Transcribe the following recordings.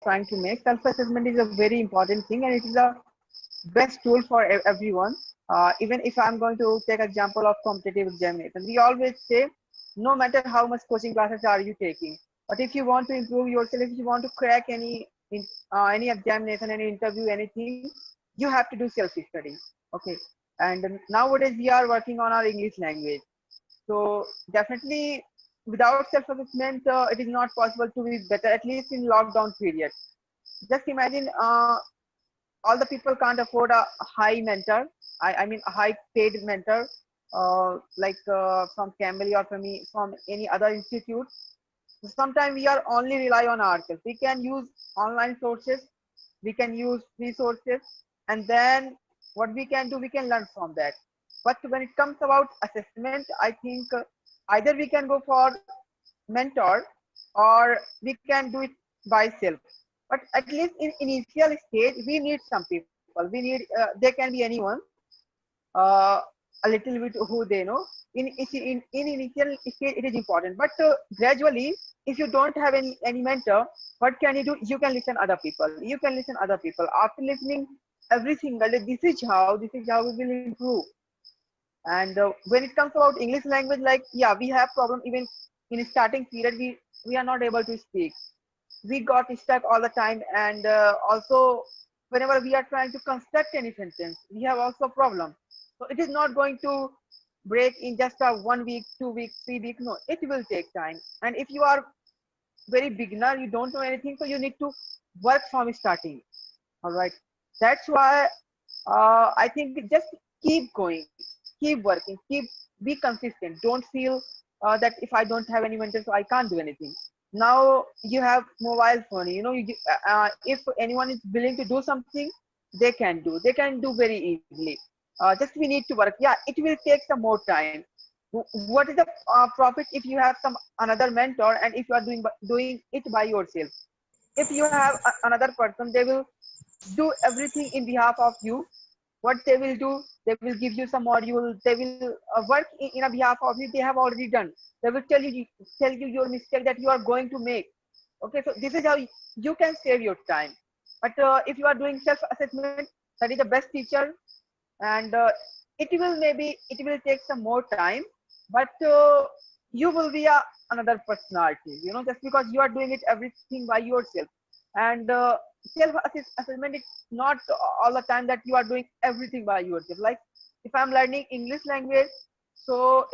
trying to make, self-assessment is a very important thing, and it is a best tool for everyone. Even if I'm going to take example of competitive examination, we always say, no matter how much coaching classes are you taking, but if you want to improve yourself, if you want to crack any examination, any interview, anything, you have to do self-study. Okay, and nowadays we are working on our English language, so definitely without self-assessment, it is not possible to be better, at least in lockdown period. Just imagine all the people can't afford a high mentor. I mean a high paid mentor, from Cambly or from any other institute. Sometimes we are only rely on ourselves. We can use online sources, we can use resources, and then what we can do, we can learn from that. But when it comes about assessment, I think either we can go for mentor or we can do it by self. But at least in initial stage, we need some people. We need they can be anyone, uh, a little bit who they know. In initial stage, it is important. But gradually, if you don't have any mentor, what can you do? You can listen other people. You can listen other people. After listening every single day, this is how we will improve. And when it comes about English language, like yeah, we have problem even in starting period. We are not able to speak. We got stuck all the time, and also whenever we are trying to construct any sentence, we have also problem. So it is not going to break in just a 1 week, 2 weeks, 3 weeks. No, it will take time. And if you are very beginner, you don't know anything, so you need to work from starting. All right, that's why I think just keep going, keep working, be consistent. Don't feel that if I don't have any mentor, so I can't do anything. Now you have mobile phone. If anyone is willing to do something, they can do very easily. Just we need to work. Yeah, it will take some more time. What is the profit if you have some another mentor, and if you are doing it by yourself? If you have another person, they will do everything in behalf of you. What they will do, they will give you some module, they will work in a behalf of you, they have already done. They will tell you your mistake that you are going to make. Okay, so this is how you can save your time. But if you are doing self assessment, that is the best teacher. And it will take some more time, but you will be another personality, just because you are doing it everything by yourself. And self assessment is not all the time that you are doing everything by yourself. Like if I'm learning English language, so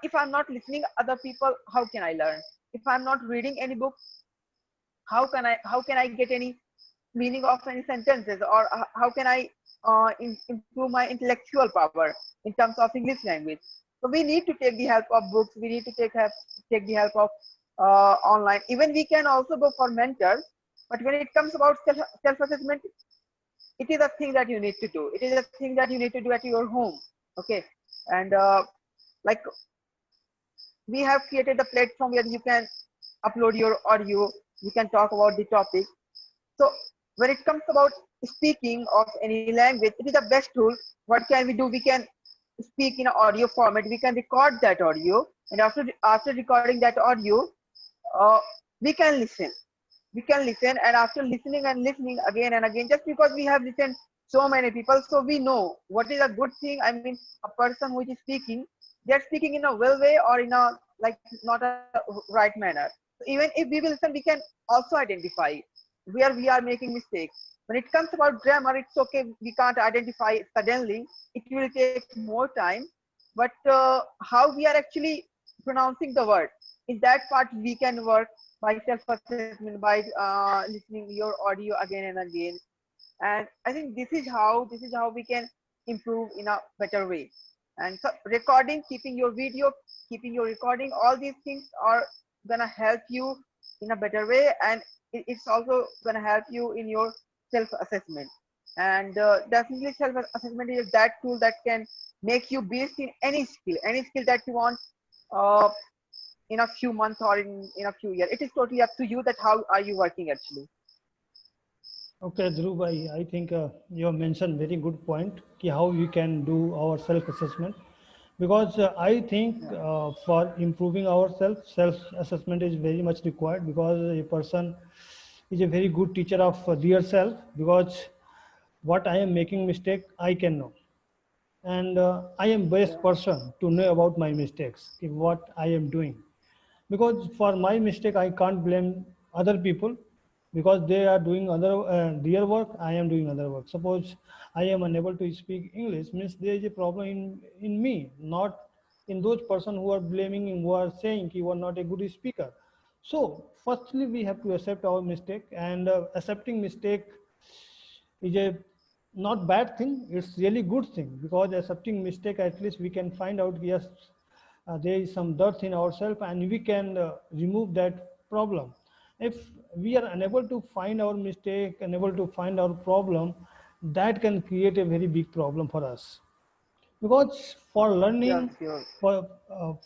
if I'm not listening other people, how can I learn? If I'm not reading any book, how can I get any meaning of any sentences, or how can I improve my intellectual power in terms of English language? So we need to take the help of books. We need to take the help of online. Even we can also go for mentors. But when it comes about self assessment, it is a thing that you need to do. It is a thing that you need to do at your home. Okay, and like we have created a platform where you can upload your audio. You can talk about the topic. So when it comes about speaking of any language, it is the best tool. What can we do? We can speak in an audio format. We can record that audio, and after recording that audio, uh, we can listen. We can listen, and after listening and listening again and again, just because we have listened so many people, so we know what is a good thing. I mean, a person who is speaking, they are speaking in a well way or in a like not a right manner. So even if we will listen, we can also identify where we are making mistakes. When it comes about grammar, it's okay. We can't identify it suddenly. It will take more time. But how we are actually pronouncing the word, in that part we can work by self-assessment, by listening your audio again and again. And I think this is how we can improve in a better way. And so recording, keeping your video, keeping your recording, all these things are gonna help you in a better way, and it's also gonna help you in your self-assessment. And definitely self-assessment is that tool that can make you best in any skill that you want, uh, in a few months or in a few years. It is totally up to you that how are you working actually. Okay, Dhruv bhai, I think you have mentioned very good point ki how we can do our self-assessment. Because I think Yeah. for improving ourselves, self-assessment is very much required because a person is a very good teacher of real self, because what I am making mistake, I can know. And I am best Yeah. person to know about my mistakes, what I am doing. Because for my mistake, I can't blame other people, because they are doing other their work, I am doing other work. Suppose I am unable to speak English, means there is a problem in me, not in those person who are blaming, who are saying you are not a good speaker. So firstly we have to accept our mistake, and accepting mistake is a not bad thing, it's really good thing, because accepting mistake, at least we can find out, yes, there is some dirt in ourselves, and we can remove that problem. If we are unable to find our mistake, unable to find our problem, that can create a very big problem for us. Because for Yeah, learning, sure.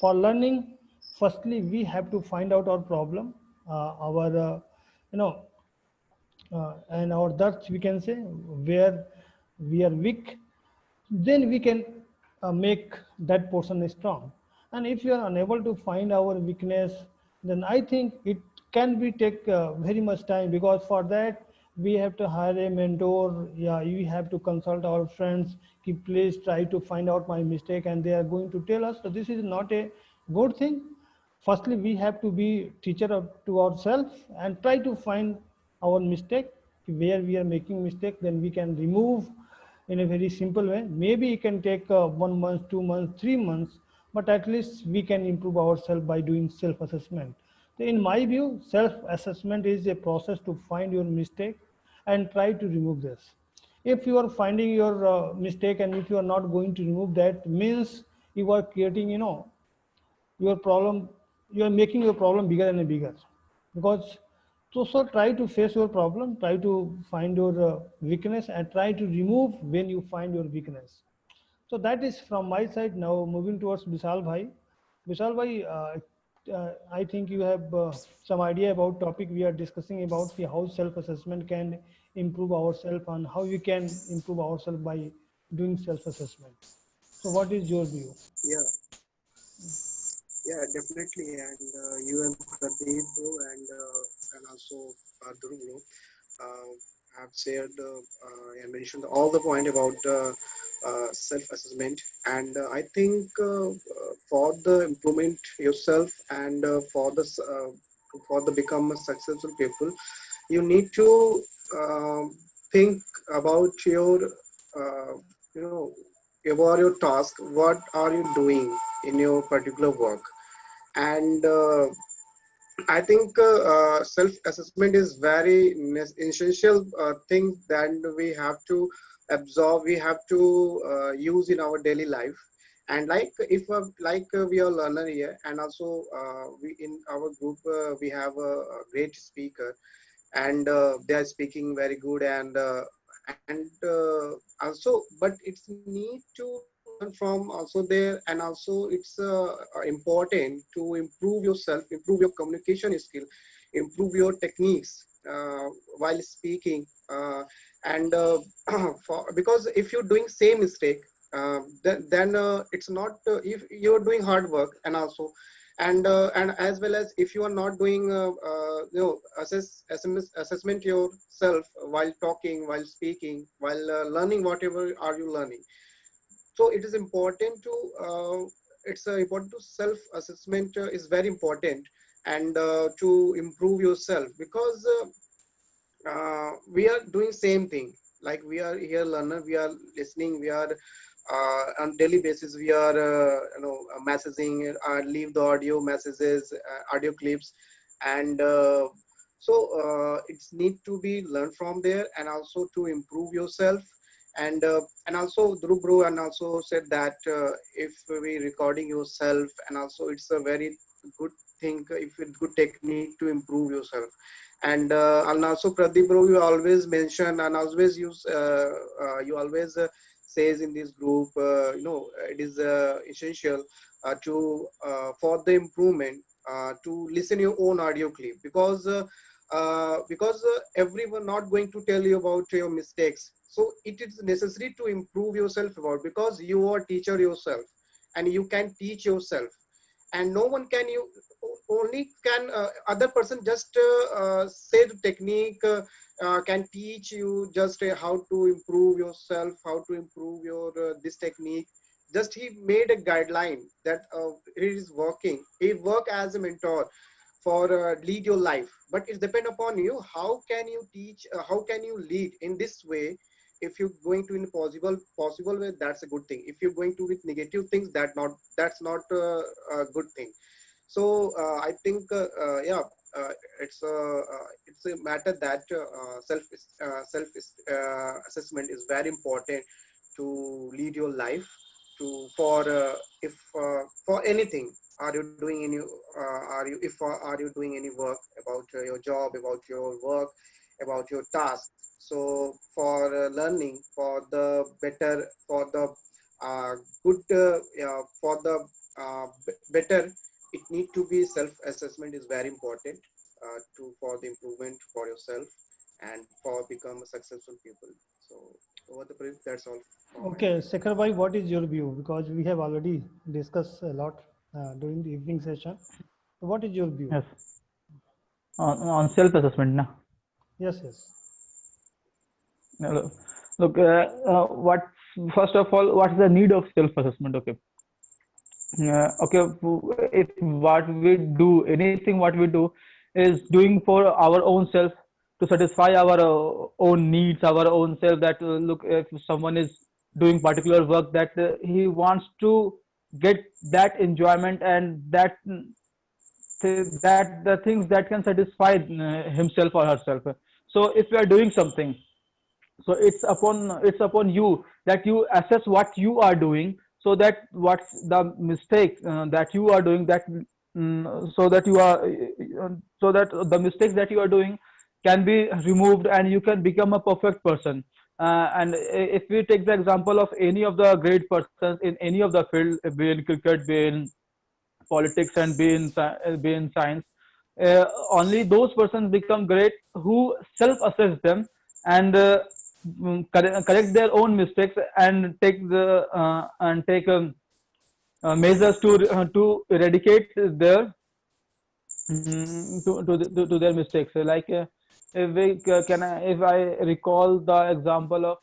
for learning, firstly we have to find out our problem, our you know and our depth, we can say, where we are weak, then we can make that person strong. And if you are unable to find our weakness, then I think it can be take very much time, because for that we have to hire a mentor. Yeah, we have to consult our friends, keep please try to find out my mistake, and they are going to tell us. So this is not a good thing. Firstly we have to be teacher to ourselves, and try to find our mistake, where we are making mistake, then we can remove in a very simple way. Maybe it can take 1 month, 2 months, 3 months, but at least we can improve ourselves by doing self-assessment. So in my view, self-assessment is a process to find your mistake and try to remove this. If you are finding your mistake, and if you are not going to remove that, means you are creating, your problem, you are making your problem bigger and bigger. Because so try to face your problem, try to find your weakness, and try to remove when you find your weakness. So that is from my side. Now moving towards Vishal bhai. Vishal bhai, I think you have some idea about topic we are discussing about, the how self assessment can improve ourselves, and how we can improve ourselves by doing self assessment. So what is your view? Yeah, yeah, definitely. And you and Pradeep bro, and also Dhruv bro, have shared and mentioned all the point about self-assessment. And I think for the improvement yourself, and for the become a successful people, you need to uh, think about your you know about your task. What are you doing in your particular work? And I think self-assessment is very essential thing that we have to absorb, we have to use in our daily life. And like if we are learner here, and also we in our group we have a great speaker, and they are speaking very good, and also, but it's need to learn from also there. And also it's important to improve yourself, improve your communication skill, improve your techniques while speaking, and because if you're doing same mistake, then it's not if you're doing hard work, and also and as well as if you are not doing assessment yourself while talking, while speaking, while learning whatever are you learning. So it is important to it's important to self assessment is very important, and to improve yourself, because we are doing same thing. Like we are here learner, we are listening, we are on daily basis we are messaging, leave the audio messages, audio clips, and it's need to be learned from there, and also to improve yourself. And also Dhruv bro and also said that if we recording yourself, and also it's a very good thing, if it's good technique to improve yourself. And also Pradeep bro, you always mention and always use you always says in this group, it is essential to for the improvement to listen your own audio clip, because everyone not going to tell you about your mistakes. So it is necessary to improve yourself about, because you are teacher yourself, and you can teach yourself. and no one can you only can other person just say the technique, can teach you just how to improve yourself, how to improve your this technique. Just he made a guideline that he is working, he work as a mentor for lead your life, but it's depend upon you how can you teach, how can you lead in this way. If you're going to in a possible way, that's a good thing. If you're going to with negative things, that's not a good thing. So I think yeah, uh, it's a matter that self assessment is very important to lead your life to for if for anything. Are you doing any are you if are you doing any work about your job, about your work, about your task? So for learning for the better, for the good for the better, it need to be self assessment is very important to for the improvement for yourself and for become a successful people. So over the brief, that's all from my Okay, end. Sekhar bhai, what is your view? Because we have already discussed a lot during the evening session. So what is your view? Yes, on self-assessment. Na? Yes, yes. Look, what first of all, what's the need of self-assessment? Okay, okay. If what we do, anything what we do, is doing for our own self to satisfy our own needs, our own self. That look, if someone is doing particular work that he wants to get that enjoyment and that that the things that can satisfy himself or herself. So if you are doing something, so it's upon you that you assess what you are doing, so that what's the mistake that you are doing, that so that you are so that the mistakes that you are doing can be removed and you can become a perfect person. And if we take the example of any of the great persons in any of the field, be in cricket, be in politics, and be in science, only those persons become great who self-assess them and correct their own mistakes and take measures to eradicate their to their mistakes. Like if we can if I recall the example of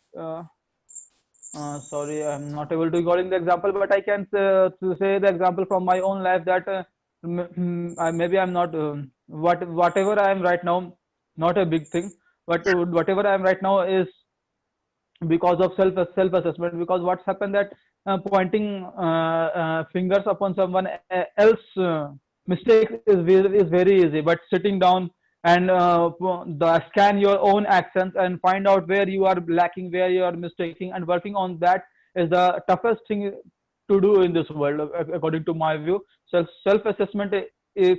sorry, I'm not able to recalling the example, but I can to say the example from my own life that maybe I'm not whatever I am right now, not a big thing, but whatever I am right now is because of self assessment. Because what's happened that pointing fingers upon someone else mistake is very easy, but sitting down and scan your own actions and find out where you are lacking, where you are mistaking, and working on that is the toughest thing to do in this world, according to my view. Self assessment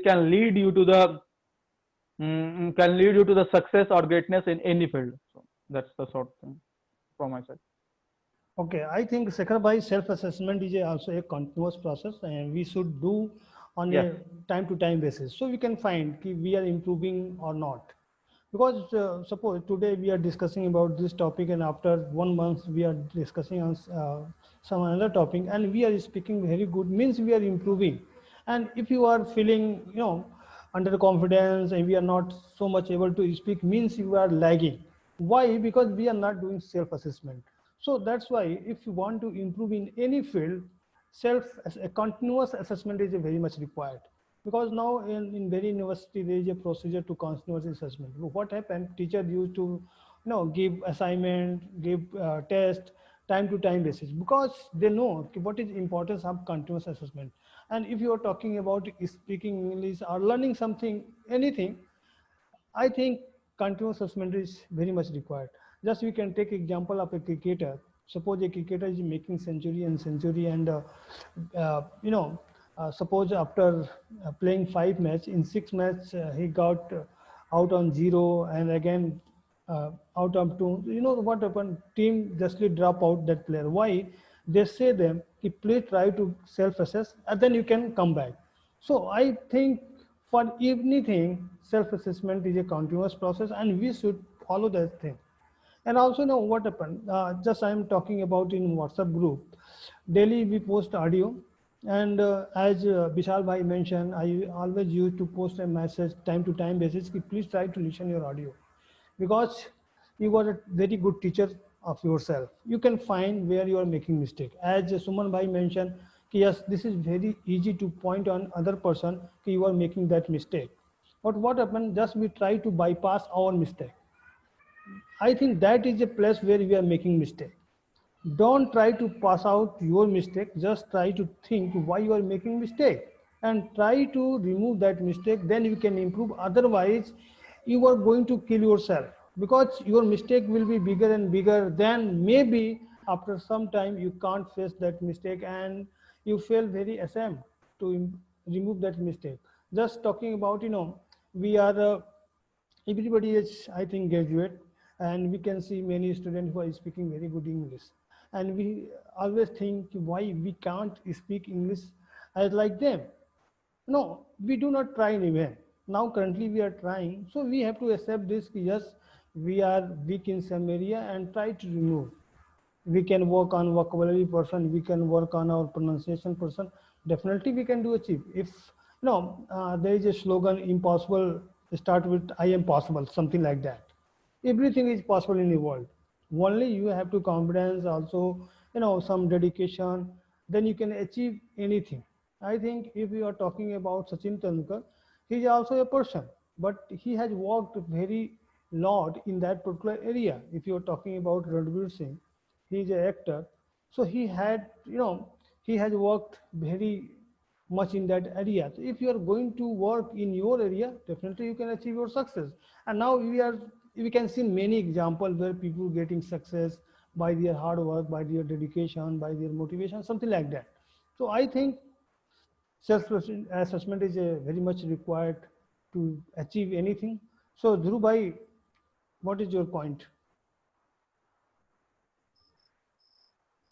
can lead you to the can lead you to the success or greatness in any field. So that's the sort of thing from my side. Okay, I think Sekhar bhai, self-assessment is also a continuous process and we should do on Yes. a time-to-time basis. So we can find if we are improving or not. Because suppose today we are discussing about this topic and after 1 month we are discussing on some another topic and we are speaking very good, means we are improving. And if you are feeling, under confidence and we are not so much able to speak, means you are lagging. Why? Because we are not doing self-assessment. So that's why if you want to improve in any field, self as a continuous assessment is very much required. Because now in very university there is a procedure to continuous assessment. What happened? Teacher used to give assignment, give test, time to time basis, because they know what is importance of continuous assessment. And if you are talking about speaking English or learning something, anything, I think continuous assessment is very much required. Just we can take example of a cricketer. Suppose a cricketer is making century and suppose after playing 5 match, in 6 match he got out on zero and again out of two. You know what happened? Team justly drop out that player. Why? They say them, please try to self-assess and then you can come back. So I think for anything, self-assessment is a continuous process and we should follow that thing. And also know what happened. Just I'm talking about in WhatsApp group. Daily we post audio And as Vishal Bhai mentioned, I always used to post a message time to time basis. Ki please try to listen your audio, because you are a very good teacher of yourself. You can find where you are making mistake. As Suman Bhai mentioned, ki yes, this is very easy to point on other person ki you are making that mistake. But what happened? Just we try to bypass our mistake. I think that is a place where we are making mistake. Don't try to pass out your mistake, just try to think why you are making mistake and try to remove that mistake, then you can improve. Otherwise you are going to kill yourself, because your mistake will be bigger and bigger, then maybe after some time you can't face that mistake and you feel very ashamed to remove that mistake. Just talking about, we are everybody is, I think, graduate, and we can see many students who are speaking very good English, and we always think why we can't speak English as like them. No, we do not try even. Now currently we are trying, so we have to accept this. Yes, we are weak in some area and try to remove. We can work on vocabulary person, we can work on our pronunciation person. Definitely we can do achieve. If there is a slogan, impossible start with I am possible, something like that. Everything is possible in the world. Only you have to confidence, also some dedication, then you can achieve anything. I think if we are talking about Sachin Tendulkar, he is also a person, but he has worked very lot in that particular area. If you are talking about Ranveer Singh, he is an actor, so he had, he has worked very much in that area. So if you are going to work in your area, definitely you can achieve your success. And now we can see many examples where people getting success by their hard work, by their dedication, by their motivation, something like that. So I think self assessment is very much required to achieve anything. So Dhruv bhai, what is your point?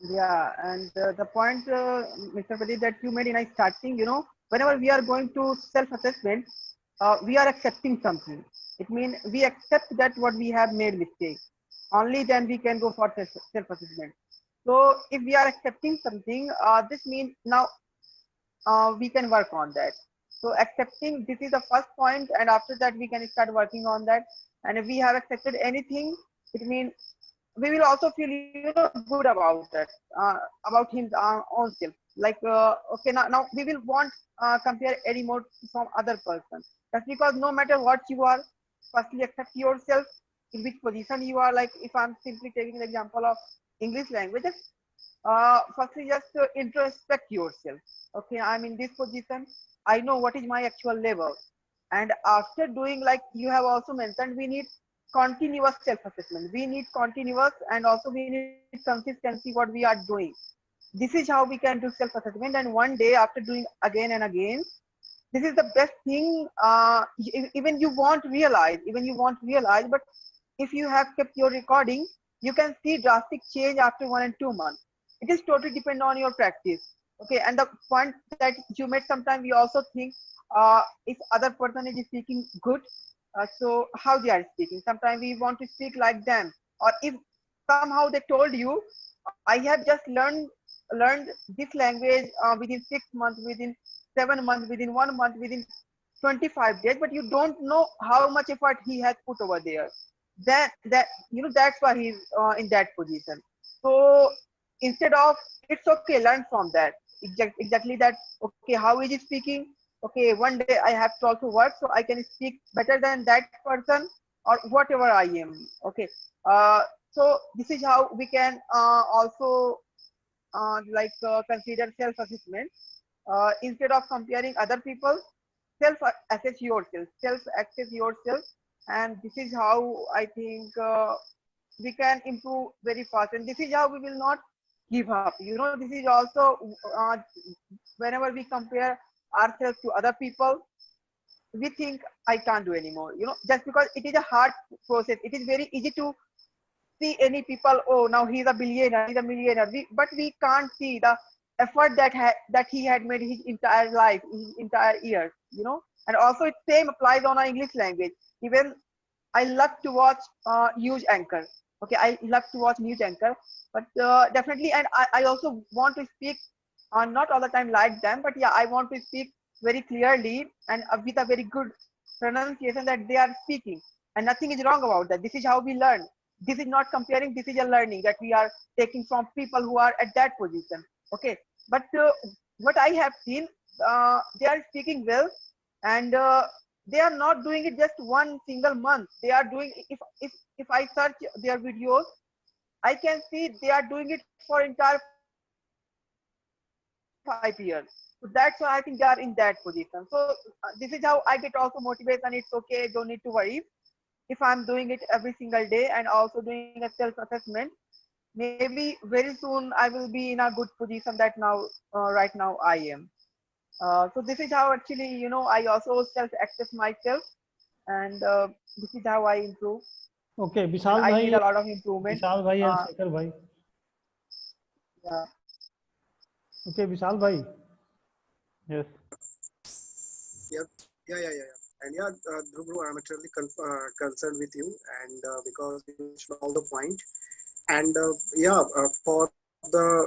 Yeah, and the point, Mr. Pradeep, that you made in a starting, whenever we are going to self-assessment, we are accepting something. It means we accept that what we have made mistake. Only then we can go for self-assessment. So if we are accepting something, this means now we can work on that. So accepting, this is the first point, and after that we can start working on that. And if we have accepted anything, it means we will also feel good about that, about him own self. Like okay, now we will want compare any more from other person. That's because no matter what you are, firstly accept yourself, in which position you are. Like if I'm simply taking an example of English language, firstly just introspect yourself. Okay, I'm in this position, I know what is my actual level. And after doing, like you have also mentioned, we need continuous self-assessment, we need continuous, and also we need consistency what we are doing. This is how we can do self-assessment, and one day after doing again and again, this is the best thing. Even you won't realize, but if you have kept your recording, you can see drastic change after 1 and 2 months. It is totally depend on your practice. Okay, and the point that you made, sometimes we also think if other person is speaking good, so how they are speaking, sometimes we want to speak like them. Or if somehow they told you, I have just learned this language within 6 months, within 7 months, within 1 month, within 25 days, but you don't know how much effort he has put over there. That that's why he's in that position. So instead of, it's okay, learn from that. Exactly that. Okay, how is he speaking? Okay, one day I have to also work so I can speak better than that person, or whatever I am. Okay, uh, so this is how we can also consider self-assessment. Instead of comparing other people, self-assess yourself, self-assess yourself, and this is how I think we can improve very fast. And this is how we will not give up. This is also whenever we compare ourselves to other people, we think I can't do anymore. Just because it is a hard process. It is very easy to see any people, oh, now he's a billionaire, he's a millionaire, but we can't see the effort that he had made his entire life, his entire years. And also it same applies on our English language. Even I love to watch news anchor. Okay, I love to watch news anchor, but definitely, and I also want to speak not all the time like them, but yeah, I want to speak very clearly and with a very good pronunciation that they are speaking, and nothing is wrong about that. This is how we learn. This is not comparing. This is a learning that we are taking from people who are at that position. Okay, but what I have seen, they are speaking well, and they are not doing it just one single month. They are doing, if I search their videos, I can see they are doing it for entire 5 years. So that's why I think they are in that position. So this is how I get also motivation. It's okay, don't need to worry. If I'm doing it every single day and also doing a self-assessment, maybe very soon I will be in a good position that now, right now I am. So this is how actually, I also self-assess myself, and this is how I improve. Okay, And I need a lot of improvement. Vishal bhai and Uh, Shekhar bhai. yeah. Okay, Vishal bhai. Yes. Yeah, yeah. And yeah, Dhruv, bro, I'm actually concerned with you, and because you mentioned all the point, and yeah, for the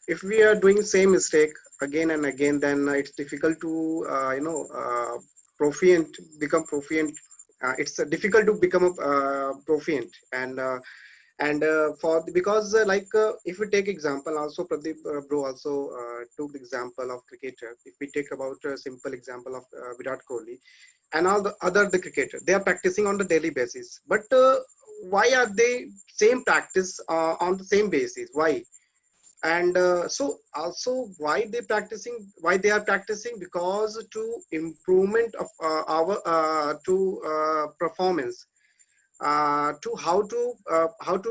if we are doing same mistake again and again, then it's difficult to proficient become proficient. It's difficult to become a proficient, and for because if we take example also, Pradeep bro also took the example of cricketer. If we take about a simple example of Virat Kohli and all the other the cricketer, they are practicing on the daily basis, but why are they same practice on the same basis? Why? And so also why they are practicing, because to improvement of our to performance, to how to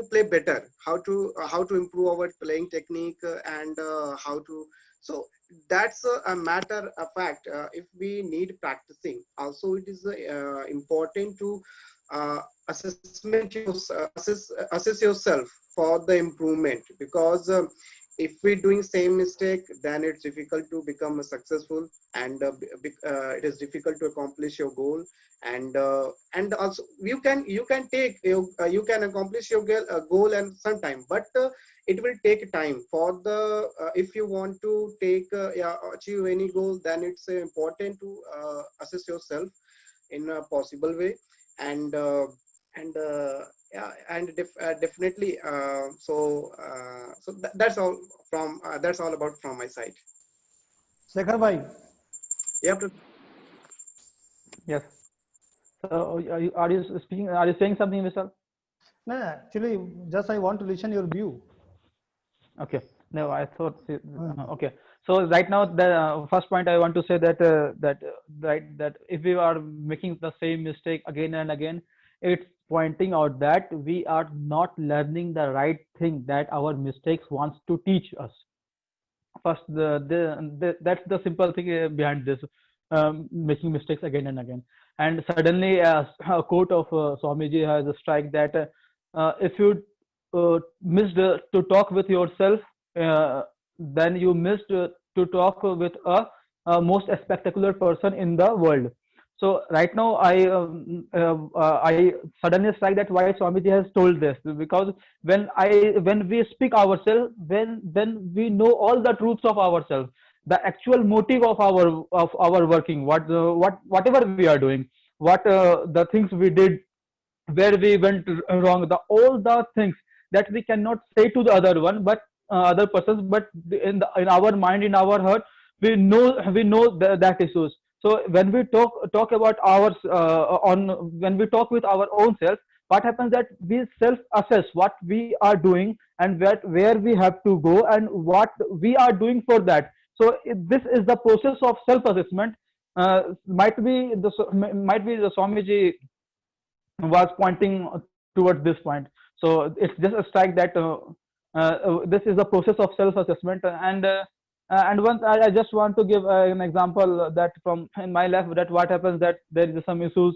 play better, how to improve our playing technique, and how to, so that's a matter of fact. If we need practicing also, it is important to assess yourself for the improvement, because if we're doing same mistake, then it's difficult to become successful, and it is difficult to accomplish your goal. And also you can take you can accomplish your goal and sometime, but it will take time for the if you want to take yeah, achieve any goal, then it's important to assess yourself in a possible way. And yeah, and definitely that's all from that's all about from my side. Shekhar bhai. Yeah. Yes. So are you speaking? Are you saying something, Vishal? No, actually, just I want to listen your view. Okay. No, I thought. Okay. So right now, the first point I want to say that that if we are making the same mistake again and again, it's pointing out that we are not learning the right thing that our mistakes wants to teach us. First, that's the simple thing behind this, making mistakes again and again. And suddenly, a quote of Swamiji has a strike that if you missed to talk with yourself, then you missed to talk with a most spectacular person in the world. So right now, I suddenly strike that why Swamiji has told this, because when we speak ourselves, when we know all the truths of ourselves, the actual motive of our working, whatever we are doing, what the things we did, where we went wrong, the all the things that we cannot say to the other one, but other persons, but in our mind, in our heart, we know that issues. So when we talk about our on when we talk with our own self, what happens that we self assess what we are doing, and where we have to go, and what we are doing for that. So this is the process of self assessment. Might be the Swamiji was pointing towards this point. So it's just a strike that this is the process of self-assessment. And once I just want to give an example that from in my life, that what happens that there is some issues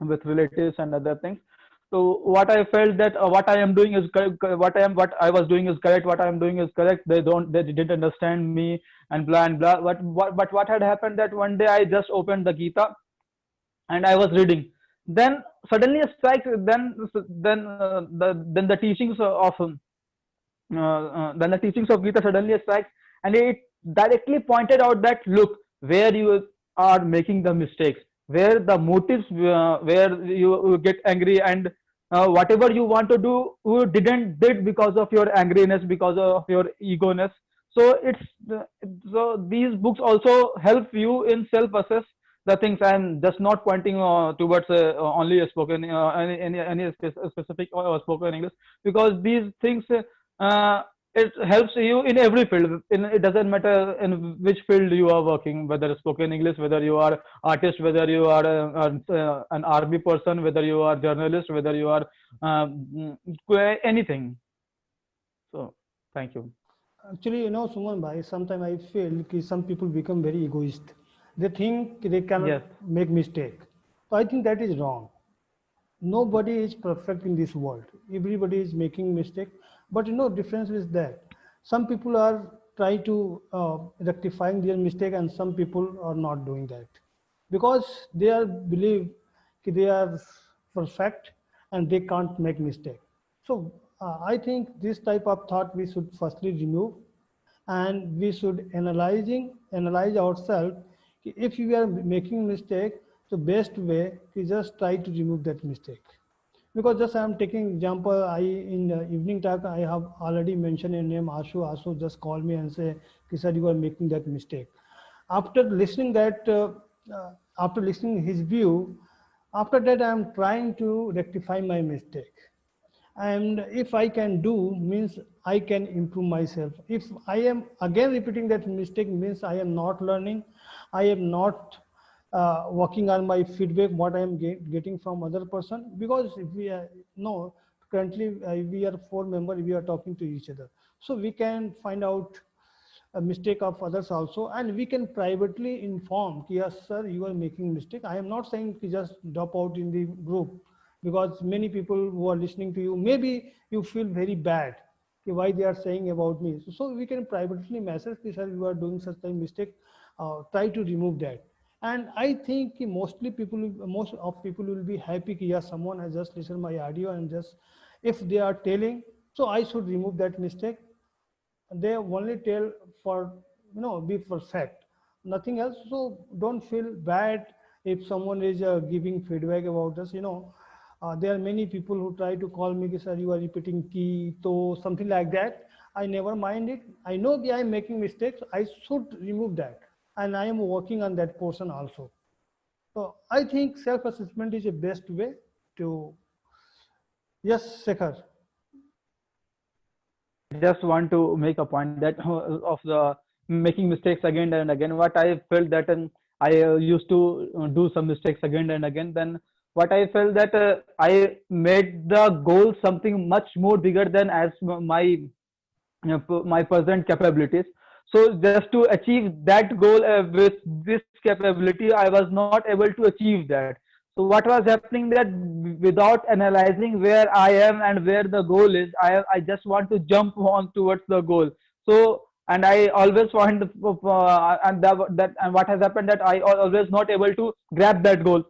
with relatives and other things. So what I felt that what I am doing is correct, what I was doing is correct, what I am doing is correct. They didn't understand me, and blah and blah. But what had happened that one day I just opened the Gita and I was reading. Then suddenly a strike. Then the teachings of then the teachings of Gita suddenly strikes, and it directly pointed out that look where you are making the mistakes, where the motives, where you get angry, and whatever you want to do, you didn't did because of your angriness, because of your egoness. So it's so these books also help you in self-assess the things. I'm just not pointing towards only a spoken specific spoken English, because these things it helps you in every field. It doesn't matter in which field you are working, whether spoken English, whether you are artist, whether you are an army person, whether you are journalist, whether you are anything. So thank you. Actually, Suman bhai, sometimes I feel that some people become very egoist. They think they cannot Yes. make mistake. So I think that is wrong. Nobody is perfect in this world. Everybody is making mistake. But difference is that some people are try to rectifying their mistake, and some people are not doing that because they are believe that they are perfect and they can't make mistake. So I think this type of thought we should firstly remove, and we should analyze ourselves. If we are making mistake, the best way is just try to remove that mistake. Because just I am taking example, I in the evening talk I have already mentioned a name, Ashu just call me and say, sir, you are making that mistake. After listening that after listening his view, after that I am trying to rectify my mistake. And if I can do, means I can improve myself. If I am again repeating that mistake, means I am not learning, I am not working on my feedback, what I am getting from other person. Because if we know currently we are 4 members, we are talking to each other, so we can find out a mistake of others also, and we can privately inform, yes sir, you are making mistake. I am not saying just drop out in the group, because many people who are listening to you, maybe you feel very bad why they are saying about me. So we can privately message, sir, you are doing such a mistake, try to remove that. And I think most of people will be happy, yes, someone has just listened my audio, and just if they are telling, so I should remove that mistake. They only tell for be perfect, nothing else. So don't feel bad if someone is giving feedback about us. There are many people who try to call me, sir, you are repeating key to something like that. I never mind it. I know I am making mistakes, I should remove that, and I am working on that portion also. So I think self-assessment is the best way to. Yes, Shekhar. Just want to make a point that of the making mistakes again and again. What I felt that I used to do some mistakes again and again. Then what I felt that I made the goal something much more bigger than as my present capabilities. So just to achieve that goal with this capability, I was not able to achieve that. So what was happening that without analyzing where I am and where the goal is, I just want to jump on towards the goal. So and I always find and what has happened that I always not able to grab that goal.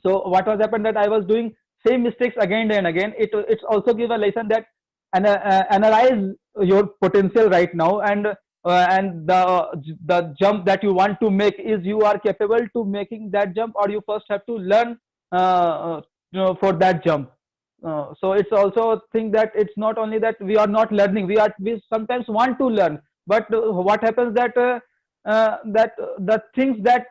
So what was happened that I was doing same mistakes again and again. It's also give a lesson that analyze your potential right now, and the jump that you want to make, is you are capable to making that jump, or you first have to learn for that jump. So it's also a thing that it's not only that we are not learning, we sometimes want to learn, but what happens that that the things that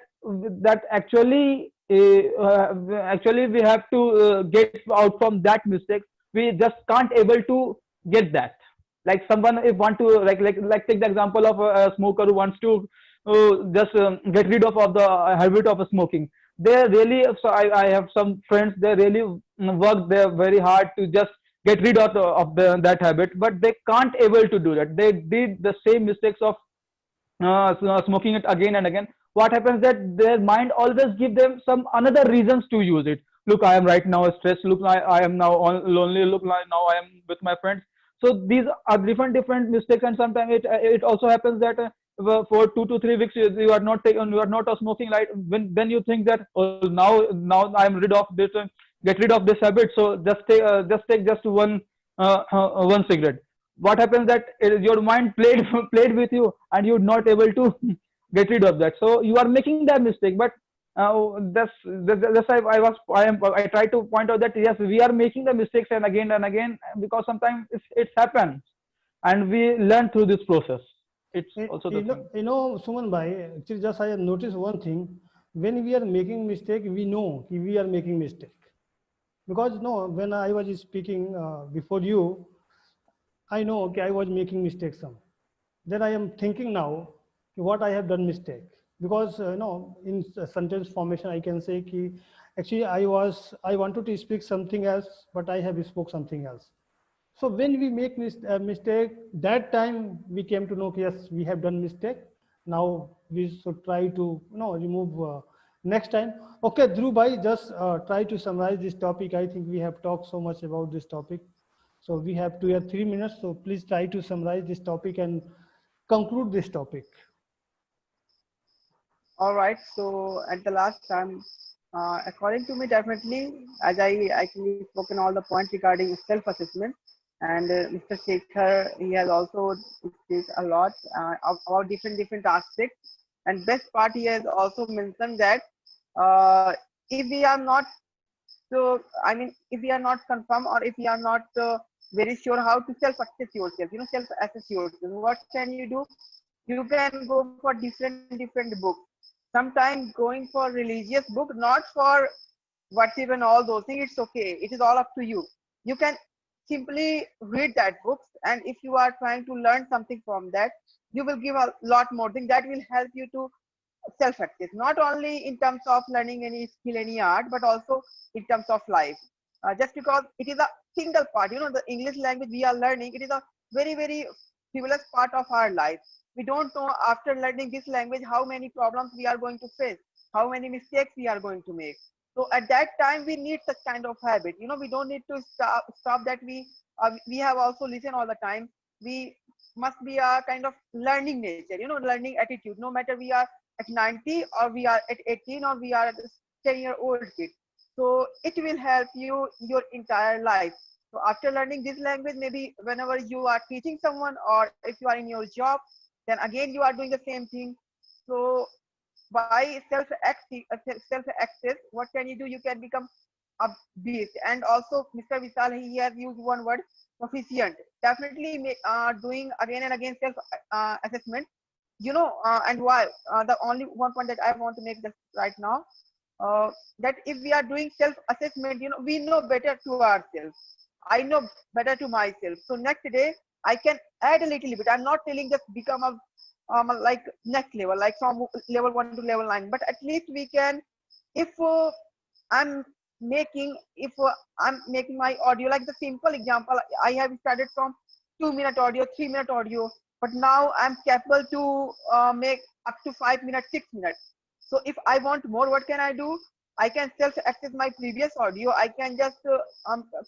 actually we have to get out from that mistake, we just can't able to get that. Like someone if want to like take the example of a smoker who wants to just get rid of the habit of smoking. They really, so I have some friends, they really work there very hard to just get rid of that habit, but they can't able to do that. They did the same mistakes of smoking it again and again. What happens that their mind always give them some another reasons to use it. Look, I am right now stressed, look, I am now lonely, look, now I am with my friends. So these are different mistakes, and sometimes it also happens that for 2 to 3 weeks you are not smoking, right? When then you think that, oh, now I am rid of this, get rid of this habit, so just take just one cigarette. what happens that your mind played played with you, and you're not able to get rid of that. So you are making that mistake. But that's I try to point out that yes, we are making the mistakes and again, because sometimes it's happened, and we learn through this process. It's also the thing. Suman bhai, actually just I have noticed one thing. When we are making mistake, we know कि we are making mistake. Because no, when I was speaking before you, I know okay, I was making mistakes some. Then I am thinking now what I have done mistake. Because in sentence formation I can say कि actually I wanted to speak something else, but I have spoke something else. So when we make mistake, that time we came to know yes, we have done mistake. Now we should try to remove next time. Okay, Dhruv bhai, just try to summarize this topic. I think we have talked so much about this topic. So we have 2 or 3 minutes. So please try to summarize this topic and conclude this topic. All right. So at the last time, according to me, definitely, as I actually spoken all the points regarding self-assessment, and Mr. Shekhar, he has also discussed a lot about different aspects. And best part, he has also mentioned that if we are not if we are not confirmed, or if we are not very sure how to self-assess yourself, self-assess yourself, what can you do? You can go for different books. Sometimes going for religious book, not for what's even all those things, it's okay, it is all up to you. You can simply read that books, and if you are trying to learn something from that, you will give a lot more thing that will help you to self-access, not only in terms of learning any skill, any art, but also in terms of life. Just because it is a single part, the English language we are learning, it is a very frivolous part of our life. We don't know after learning this language how many problems we are going to face, how many mistakes we are going to make. So at that time we need such kind of habit. We don't need to stop that. We have also listened all the time. We must be a kind of learning nature, learning attitude. No matter we are at 90, or we are at 18, or we are at 10-year-old kid. So it will help you your entire life. So after learning this language, maybe whenever you are teaching someone, or if you are in your job, then again you are doing the same thing. So by self-access, what can you do? You can become a beast. And also Mr. Vishal, he has used one word, proficient. Definitely doing again and again self assessment, and why. The only one point that I want to make this right now, that if we are doing self assessment, we know better to ourselves. I know better to myself. So next day I can add a little bit. I'm not telling just become a like next level, like from level 1 to level 9, but at least we can, if I'm I'm making my audio, like the simple example, I have started from 2-minute audio, 3-minute audio, but now I'm capable to make up to 5 minutes, 6 minutes. So if I want more, what can I do? I can self access my previous audio. I can just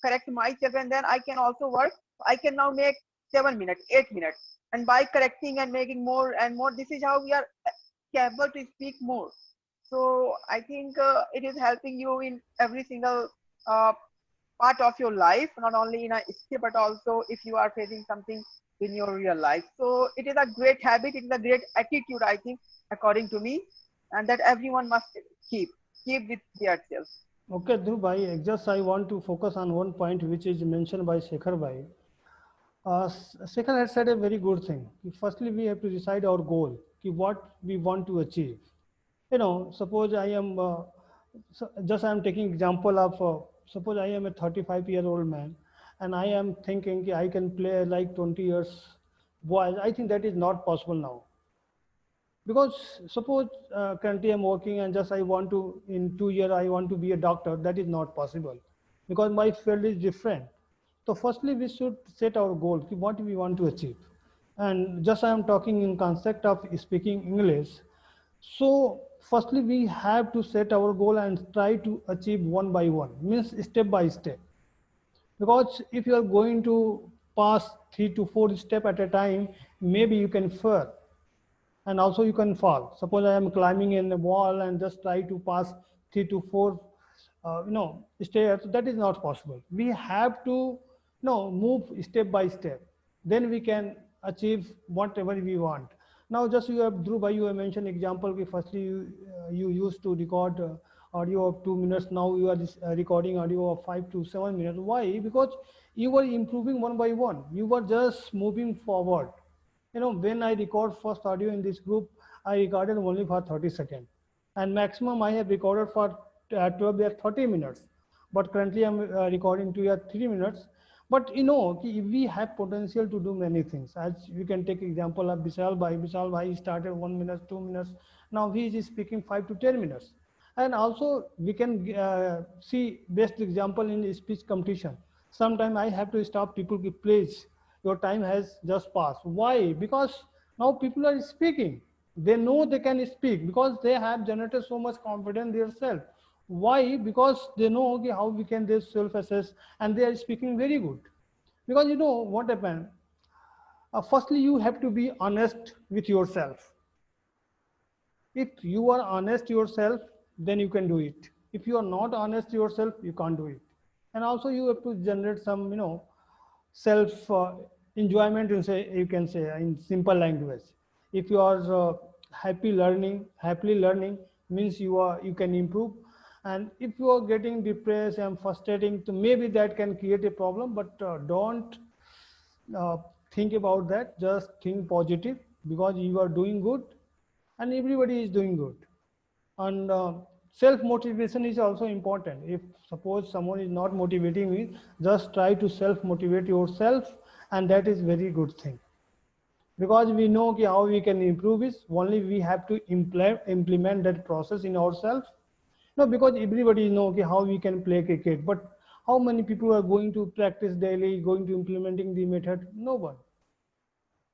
correct myself, and then I can also work. I can now make 7 minutes, 8 minutes, and by correcting and making more and more, this is how we are capable to speak more. So I think it is helping you in every single uh, part of your life, not only in a skill, but also if you are facing something in your real life. So it is a great habit, it is a great attitude, I think, according to me, and that everyone must keep with their self. Okay, Dhruv bhai, just I want to focus on one point which is mentioned by Shekhar bhai. Shekhar had said a very good thing. Firstly, we have to decide our goal, what we want to achieve. Suppose I am, just I am taking example of, suppose I am a 35-year-old man, and I am thinking I can play like 20 years boy. I think that is not possible now. Because suppose currently I'm working and just I want to, in 2 years, I want to be a doctor. That is not possible because my field is different. So firstly, we should set our goal, what we want to achieve. And just I am talking in concept of speaking English. So firstly, we have to set our goal and try to achieve one by one, means step by step. Because if you are going to pass 3 to 4 steps at a time, maybe you can fail and also you can fall. Suppose I am climbing in a wall and just try to pass 3 to 4 stairs. That is not possible. We have to move step by step. then we can achieve whatever we want. Now, just you have, Dhruv bhai, you have mentioned example ki firstly you used to record audio of 2 minutes. Now you are recording audio of 5 to 7 minutes. Why? Because you were improving one by one. You were just moving forward. You know, when I record first audio in this group, I recorded only for 30 seconds, and maximum I have recorded for 12 or 30 minutes. But currently I'm recording 2 or 3 minutes. But you know, we have potential to do many things. As we can take example of Vishal Bhai. Vishal Bhai started 1 minute, 2 minutes. Now he is speaking 5 to 10 minutes. And also we can see best example in speech competition. Sometimes I have to stop people, please, your time has just passed. Why? Because now people are speaking. They know they can speak because they have generated so much confidence in themselves. Why? Because they know, okay, how we can they self-assess, and they are speaking very good. Because you know what happened? Firstly, you have to be honest with yourself. If you are honest yourself, then you can do it. If you are not honest yourself, you can't do it. And also you have to generate some, you know, self enjoyment, you can say in simple language. If you are happily learning means you can improve. And if you are getting depressed and frustrating, so maybe that can create a problem. But don't uh, think about that. Just think positive, because you are doing good and everybody is doing good. And self motivation is also important. If suppose someone is not motivating me, just try to self motivate yourself, and that is very good thing. Because we know how we can improve is only we have to implement that process in ourselves. No, because everybody know how we can play cricket, but how many people are going to practice daily, going to implementing the method? No one.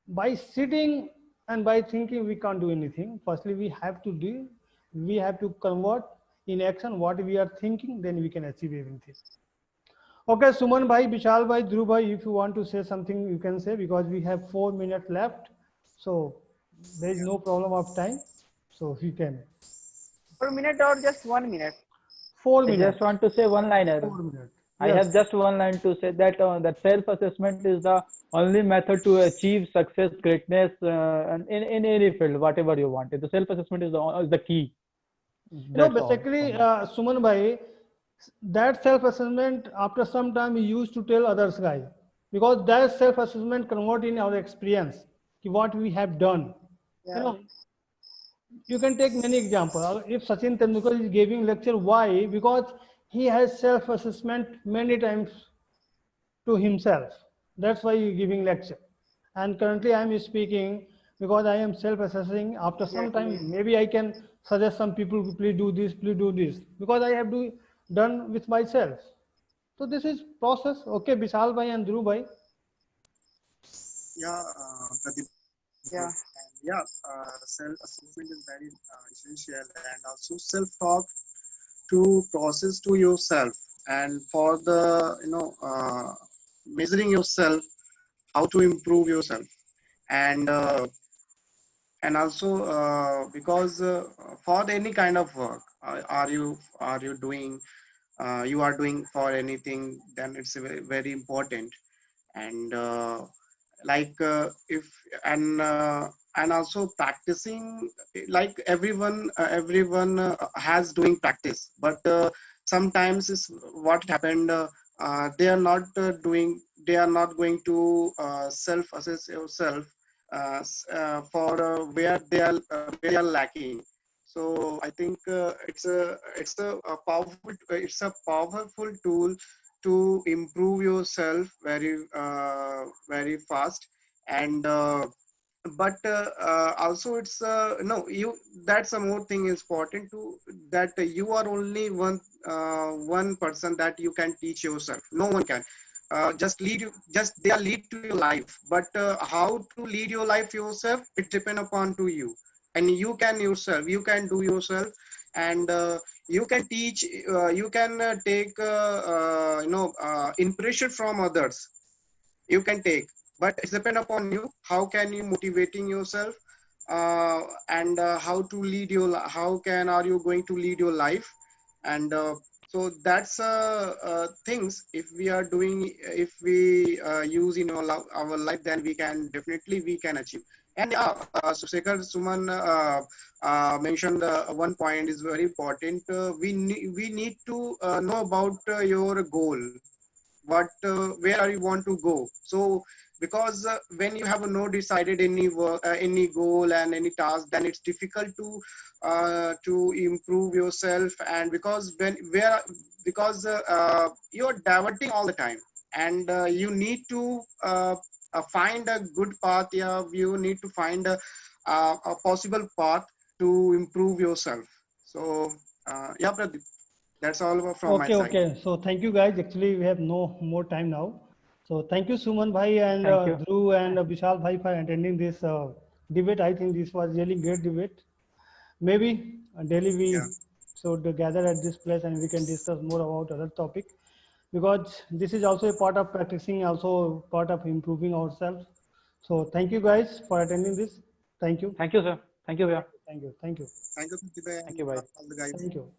By sitting and by thinking we can't do anything. Firstly we have to convert in action what we are thinking, then we can achieve everything. Okay, Suman bhai, Vishal bhai, Dhruv bhai, if you want to say something you can say, because we have 4 minutes left, so there is no problem of time, so you can. 4 minutes or just 1 minute? 4 I minutes. just want to say one liner. 4 minutes. I Yes. have just one line to say that that self-assessment is the only method to achieve success, greatness, and in any field, whatever you want. The self-assessment is the key. You know, That's all basically, from my side. Suman bhai, that self-assessment after some time we used to tell others guy, because that self-assessment convert in our experience, what we have done. You Yeah. know, you can take many examples. If Sachin Tendulkar is giving lecture, why? Because he has self-assessment many times to himself. That's why he's giving lecture. And currently I am speaking because I am self-assessing. After some Exactly. time, maybe I can suggest some people, please do this, please do this, because I have done with myself. So this is process. Okay, Vishal bhai and Dhruv bhai. Yeah, Pradeep. Yeah. And yeah, self-assessment is very essential, and also self-talk to process to yourself, and for the measuring yourself, how to improve yourself, and also because for any kind of work, are you doing you are doing for anything, then it's very important. And like if and also practicing, like everyone has doing practice, but sometimes is what happened, they are not doing, they are not going to self assess yourself for where they are lacking. So I think it's a powerful tool to improve yourself very fast. And but also it's no you that's a more thing important to, that you are only one person that you can teach yourself. No one can just they are lead to your life, but how to lead your life yourself, it depend upon to you. And you can do yourself. And you can teach, you can take impression from others, you can take, but it's depend upon you, how can you motivating yourself, and how to lead your how can are you going to lead your life. And So that's things if we are doing, if we use in our life, then we can definitely we can achieve. And so Shekhar, Suman mentioned one point is very important. We need to know about your goal. What where are you want to go? So because when you have no decided any work, any goal and any task, then it's difficult to improve yourself. And because when where because you're diverting all the time, and you need to find a good path. Yeah, you need to find a possible path to improve yourself. So yeah, Pradeep, that's all from my Okay, side. okay. So thank you guys. Actually, we have no more time now. So thank you, Suman Bhai and Thank you. Dhruv and Vishal Bhai for attending this debate. I think this was really great debate. Maybe daily Yeah. we should gather at this place and we can discuss more about other topic, because this is also a part of practicing, also part of improving ourselves. So thank you guys for attending this. Thank you. Thank you, sir. Thank you, Bhaiya. Thank you. Thank you. Thank you, Pradeep, Thank and you, bye. all the guys. Thank you.